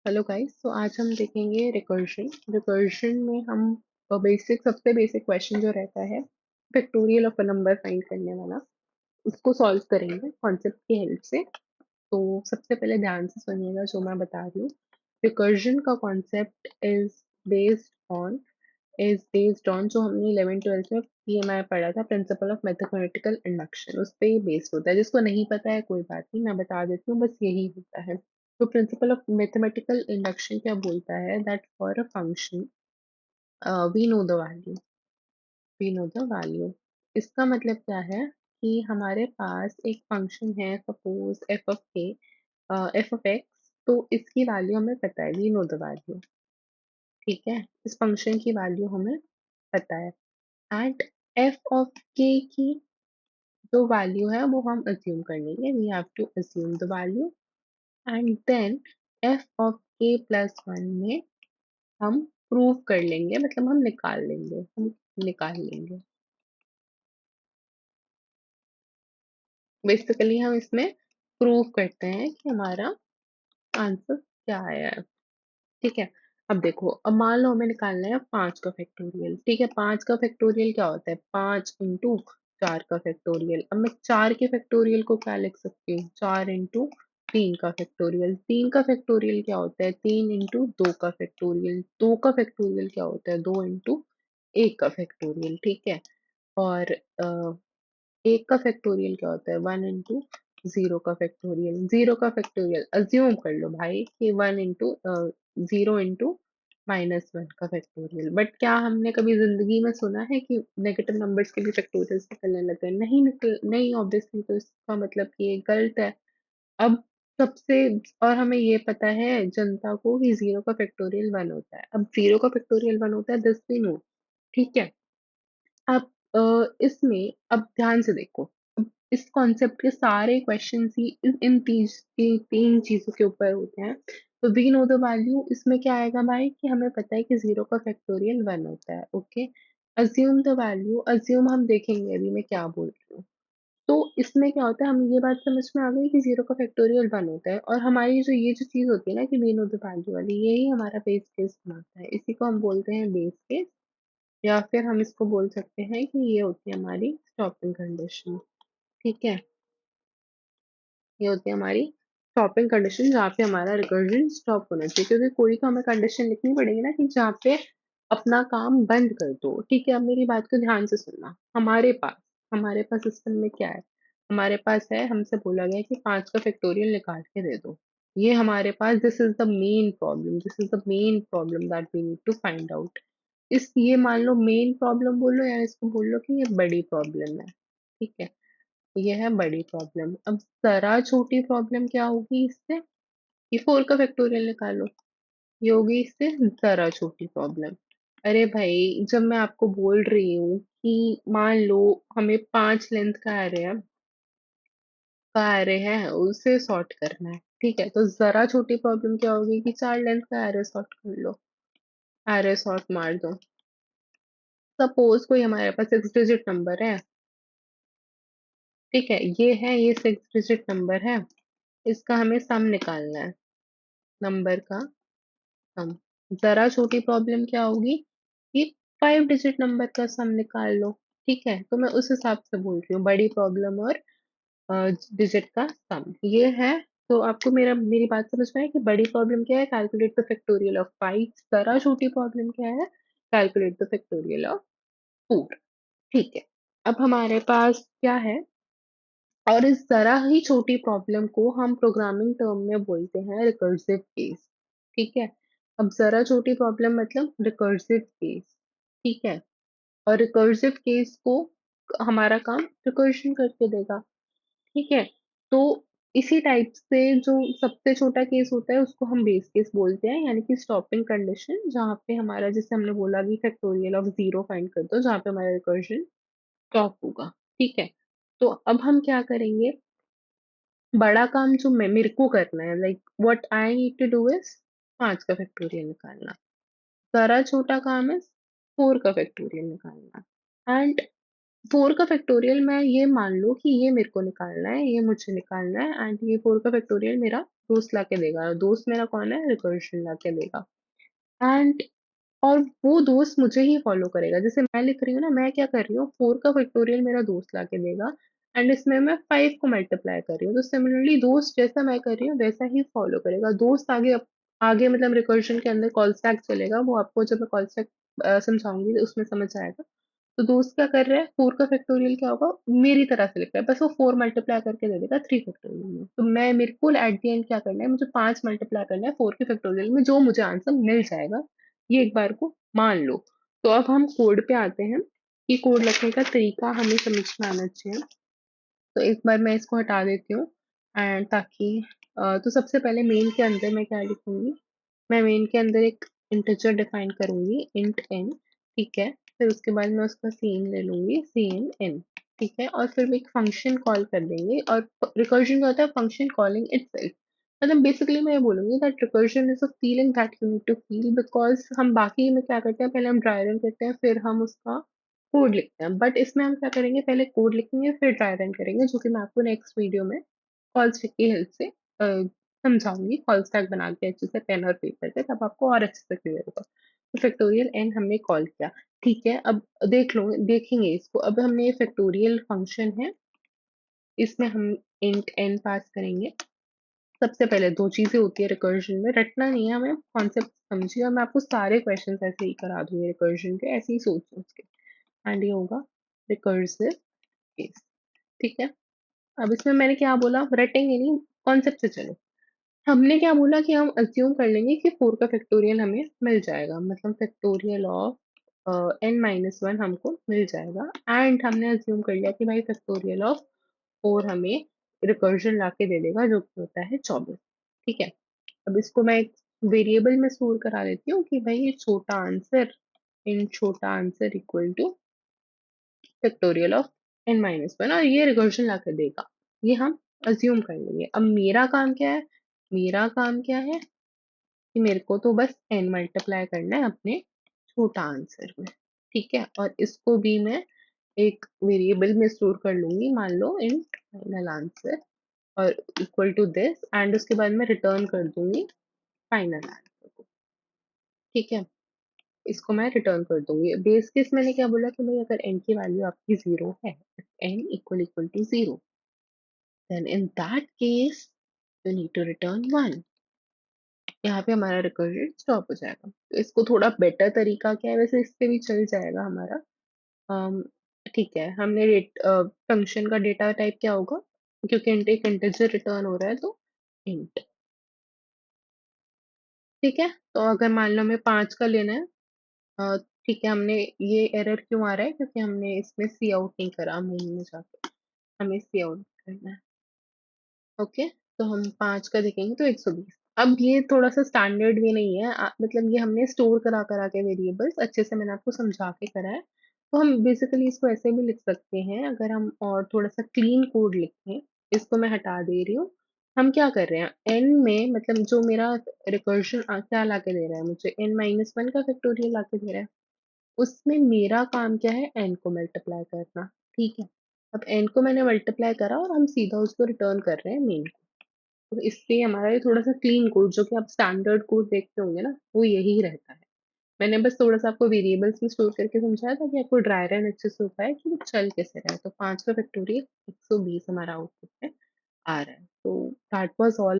Hello guys. तो आज हम देखेंगे रिकर्जन। रिकर्जन में हम सबसे बेसिक क्वेश्चन जो रहता है factorial of a number find करने वाला, उसको सॉल्व करेंगे कॉन्सेप्ट की हेल्प से। तो सबसे पहले ध्यान से सुनिएगा जो मैं बता रही हूँ। रिकर्जन का कॉन्सेप्ट इज बेस्ड ऑन जो हमने 11 ट्वेल्थ में पीएमआई पढ़ा था, प्रिंसिपल ऑफ मैथमेटिकल इंडक्शन। उस पे ही बेस्ड होता है। जिसको नहीं पता है कोई बात नहीं, मैं बता देती हूँ, बस यही होता है। तो प्रिंसिपल ऑफ मैथमेटिकल इंडक्शन क्या बोलता है? That for a function we know the value we know the value. इसका मतलब क्या है कि हमारे पास एक फंक्शन है, सपोज एफ ऑफ एक्स। तो इसकी वैल्यू हमें पता है, वी नो द वैल्यू। ठीक है, इस फंक्शन की वैल्यू हमें पता है। एंड एफ ऑफ के की जो वैल्यू है वो हम अज्यूम कर लेंगे, we have to assume the value. And then F of K plus one में हम प्रूव कर लेंगे, मतलब हम निकाल लेंगे। बेसिकली हम इसमें प्रूव करते हैं कि हमारा आंसर क्या आया है। ठीक है। अब देखो, अब मान लो हमें निकालना है 5 का फैक्टोरियल। ठीक है, 5 का फैक्टोरियल क्या होता है? 5 × 4 का फैक्टोरियल। अब मैं 4 के फैक्टोरियल को क्या लिख सकती हूँ? 4 × 3 का फैक्टोरियल। 3 का फैक्टोरियल क्या होता है? 3 × 2 का फैक्टोरियल। 2 का फैक्टोरियल क्या होता है? 2 × 1 का फैक्टोरियल। ठीक है। और 1 का फैक्टोरियल क्या होता है? 1 × 0 का फैक्टोरियल। 0 का फैक्टोरियल अज्यूम कर लो भाई कि 0 × -1 का फैक्टोरियल। बट क्या हमने कभी जिंदगी में सुना है कि नेगेटिव नंबर्स के भी फैक्टोरियल्स निकलने लगे हैं? नहीं निकल, नहीं, ऑब्वियसली। तो इसका मतलब कि ये गलत है। अब सबसे और हमें ये पता है जनता को कि 0 का फैक्टोरियल 1 होता है। अब 0 का फैक्टोरियल 1 होता है, 10 भी नो। ठीक है। आप इसमें अब ध्यान से देखो। अब इस कॉन्सेप्ट के सारे क्वेश्चन ही इन तीन चीजों के ऊपर होते हैं। तो वी नो द वैल्यू, इसमें क्या आएगा भाई कि हमें पता है कि 0 का फैक्टोरियल 1 होता है। Okay. Assume the value, assume हम देखेंगे अभी मैं क्या बोल रही हूँ। तो इसमें क्या होता है, हम ये बात समझ में आ गई कि 0 का फैक्टोरियल 1 होता है। और हमारी जो ये जो चीज होती है ना कि वी नो द वैल्यू वाली, यही हमारा बेस केस बनाता है। इसी को हम बोलते हैं बेस केस, या फिर हम इसको बोल सकते हैं कि ये होती है हमारी स्टॉपिंग कंडीशन। ठीक है, ये होती है हमारी स्टॉपिंग कंडीशन जहाँ पे हमारा रिकर्जन स्टॉप होना चाहिए, क्योंकि कोई तो हमें कंडीशन लिखनी पड़ेगी ना कि जहाँ पे अपना काम बंद कर दो। ठीक है, अब मेरी बात को ध्यान से सुनना। हमारे पास सिस्टम में क्या है? हमारे पास है, हमसे बोला गया है कि 5 का फैक्टोरियल निकाल के दे दो। ये हमारे पास, this is the main problem that we need to find out. ये मान लो मेन प्रॉब्लम बोलो या इसको बोल लो कि ये बड़ी प्रॉब्लम है। ठीक है, ये है बड़ी प्रॉब्लम। अब जरा छोटी प्रॉब्लम क्या होगी इससे? ये 4 का फैक्टोरियल निकालो, ये होगी इससे जरा छोटी प्रॉब्लम। अरे भाई, जब मैं आपको बोल रही हूँ कि मान लो हमें 5 लेंथ का एरे है उसे सॉर्ट करना है। ठीक है, तो जरा छोटी प्रॉब्लम क्या होगी कि 4 लेंथ का एरे सॉर्ट कर लो, एरे सॉर्ट मार दो। सपोज कोई हमारे पास 6 डिजिट नंबर है। ठीक है, ये 6 डिजिट नंबर है। इसका हमें सम निकालना है, नंबर का सम। जरा छोटी प्रॉब्लम क्या होगी कि 5 डिजिट नंबर का सम निकाल लो। ठीक है, तो मैं उस हिसाब से बोल रही हूँ बड़ी प्रॉब्लम और डिजिट का सम ये है। तो आपको मेरी बात समझ में है कि बड़ी प्रॉब्लम क्या है? Calculate the factorial of 5। जरा छोटी प्रॉब्लम क्या है? Calculate the factorial of 4। ठीक है, अब हमारे पास क्या है? और इस जरा ही छोटी प्रॉब्लम को हम प्रोग्रामिंग टर्म में बोलते हैं रिकर्सिव केस। ठीक है, अब जरा छोटी प्रॉब्लम मतलब रिकर्सिव केस। ठीक है, और रिकर्सिव केस को हमारा काम रिकर्शन करके देगा। ठीक है, तो इसी टाइप से जो सबसे छोटा केस होता है उसको हम बेस केस बोलते हैं, यानी कि स्टॉपिंग कंडीशन, जहाँ पे हमारा, जैसे हमने बोला कि फैक्टोरियल ऑफ 0 फाइंड कर दो, जहाँ पे हमारा रिकर्शन स्टॉप होगा। ठीक है, तो अब हम क्या करेंगे? बड़ा काम जो मेरे को करना है, like what I need to do is 5 का फैक्टोरियल निकालना। सारा छोटा काम है 4 का फैक्टोरियल निकालना। एंड 4 का फैक्टोरियल मैं ये मान लो कि ये मेरे को निकालना है, ये मुझे निकालना है, एंड ये 4 का फैक्टोरियल मेरा दोस्त लाके देगा। दोस्त मेरा कौन है? रिकर्शन लाके देगा। एंड और वो दोस्त मुझे ही फॉलो करेगा। जैसे मैं लिख रही हूँ ना, मैं क्या कर रही हूँ, 4 का फैक्टोरियल मेरा दोस्त लाके देगा, एंड इसमें मैं 5 को मल्टीप्लाई कर रही हूँ। तो सिमिलरली दोस्त जैसा मैं कर रही हूँ वैसा ही फॉलो करेगा। दोस्त आगे मतलब रिकर्शन के अंदर कॉल स्टैक चलेगा, वो आपको जब मैं कॉल स्टैक समझाऊंगी तो उसमें समझ आएगा। तो दोस्त क्या कर रहा है, 4 का फैक्टोरियल क्या होगा, मेरी तरह से लिख रहा है, बस वो 4 मल्टीप्लाई करके दे देगा 3 फैक्टोरियल में। तो मैं मेरे को एट द एंड क्या करना है, मुझे 5 मल्टीप्लाई करना है 4 के फैक्टोरियल में, जो मुझे आंसर मिल जाएगा। ये एक बार को मान लो। तो अब हम कोड पे आते हैं कि कोड लिखने का तरीका हमें समझ में आना चाहिए। तो एक बार मैं इसको हटा देती हूँ, एंड ताकि तो सबसे पहले मेन के अंदर मैं क्या लिखूंगी, मैं मेन के अंदर एक इंटीजर डिफाइन करूंगी, इंट एन। ठीक है, फिर उसके बाद मैं उसका सीन ले लूंगी, सीन एन। ठीक है, और फिर एक फंक्शन कॉल कर देंगे। और रिकर्जन का होता है फंक्शन कॉलिंग इटसेल्फ। मतलब बेसिकली मैं ये बोलूंगी that recursion is a feeling that you need to feel, because हम बाकी में क्या करते हैं, पहले हम ड्राई रन करते हैं, फिर हम उसका कोड लिखते हैं। बट इसमें हम क्या करेंगे, पहले कोड लिखेंगे फिर ड्राई रन करेंगे, जो कि मैं आपको नेक्स्ट वीडियो में कॉल स्टैक की हेल्प से समझाऊंगी। कॉल स्टैक बना के अच्छे से पेन और पेपर पे, तब आपको और अच्छे से क्लियर होगा। तो फैक्टोरियल एन हमने कॉल किया। ठीक है, अब देखेंगे इसको। अब हमने ये फैक्टोरियल फंक्शन है, इसमें हम इंट एन पास करेंगे। सबसे पहले दो चीजें होती है रिकर्जन में, रटना नहीं है हमें, कॉन्सेप्ट समझिए, और मैं आपको सारे क्वेश्चन ऐसे ही करा दूंगी रिकर्जन के, ऐसे ही सोच सोच के। एंड ये होगा रिकर्सिव केस। ठीक है, अब इसमें मैंने क्या बोला, रटेंगे नहीं, कॉन्सेप्ट से चलो। हमने क्या बोला कि हम अज्यूम कर लेंगे कि 4 का फैक्टोरियल हमें मिल जाएगा, मतलब फैक्टोरियल ऑफ n-1 हमको मिल जाएगा। एंड हमने अज्यूम कर लिया कि भाई फैक्टोरियल ऑफ 4 हमें रिकर्जन ला के दे देगा, जो कि होता है 24। ठीक है, अब इसको मैं एक वेरिएबल में स्टोर करा देती हूँ कि भाई ये छोटा आंसर, इन छोटा answer equal two factorial of n-1, और ये रिकर्जन ला कर देगा। ये हम अज्यूम कर लेंगे। अब मेरा काम क्या है, मेरा काम क्या है कि मेरे को तो बस n मल्टीप्लाई करना है अपने छोटा आंसर में। ठीक है, और इसको भी मैं एक वेरिएबल में स्टोर कर लूंगी, मान लो इंट फाइनल आंसर और इक्वल टू दिस, एंड उसके बाद मैं रिटर्न कर दूंगी फाइनल आंसर को। ठीक है, इसको मैं रिटर्न कर दूंगी। बेस केस मैंने क्या बोला कि भाई अगर n की वैल्यू आपकी 0 है, n equal equal to 0, then in that case you need to return 1। यहाँ पे हमारा रिकर्जन स्टॉप हो जाएगा। तो इसको थोड़ा बेटर तरीका क्या है, वैसे इससे भी चल जाएगा हमारा। अम, ठीक है, हमने फंक्शन का डेटा टाइप क्या होगा, क्योंकि इंट एक इंटीजर रिटर्न हो रहा है, तो इंट। ठीक है, तो अगर मान लो हमें 5 का लेना है, अ, ठीक है, हमने ये एरर क्यों आ रहा है, क्योंकि हमने इसमें सी आउट नहीं करा मेन में जाके, हमें सी आउट करना है। ओके, तो हम 5 का देखेंगे तो 120। अब ये थोड़ा सा स्टैंडर्ड भी नहीं है, मतलब ये हमने स्टोर करा करा के वेरिएबल्स अच्छे से मैंने आपको समझा के करा है। तो हम बेसिकली इसको ऐसे भी लिख सकते हैं, अगर हम और थोड़ा सा क्लीन कोड लिखें। इसको मैं हटा दे रही हूँ। हम क्या कर रहे हैं, एन में मतलब जो मेरा रिकर्शन क्या ला के दे रहा है, मुझे n-1 का फैक्टोरियल ला के दे रहा है, उसमें मेरा काम क्या है, एन को मल्टीप्लाई करना। ठीक है, अब एन को मैंने मल्टीप्लाई करा और हम सीधा उसको रिटर्न कर रहे हैं मेन को। तो इससे हमारा ये थोड़ा सा क्लीन कोड, जो कि आप स्टैंडर्ड कोड देखते होंगे ना, वो यही रहता है। मैंने बस थोड़ा सा आपको वेरिएबल्स में स्टोर करके समझाया था कि आपको ड्राई रन अच्छे से हो पाए कि वो चल कैसे रहा है। तो 5 का फैक्टोरियल 120 हमारा आउटपुट में आ रहा है। तो दैट वाज ऑल।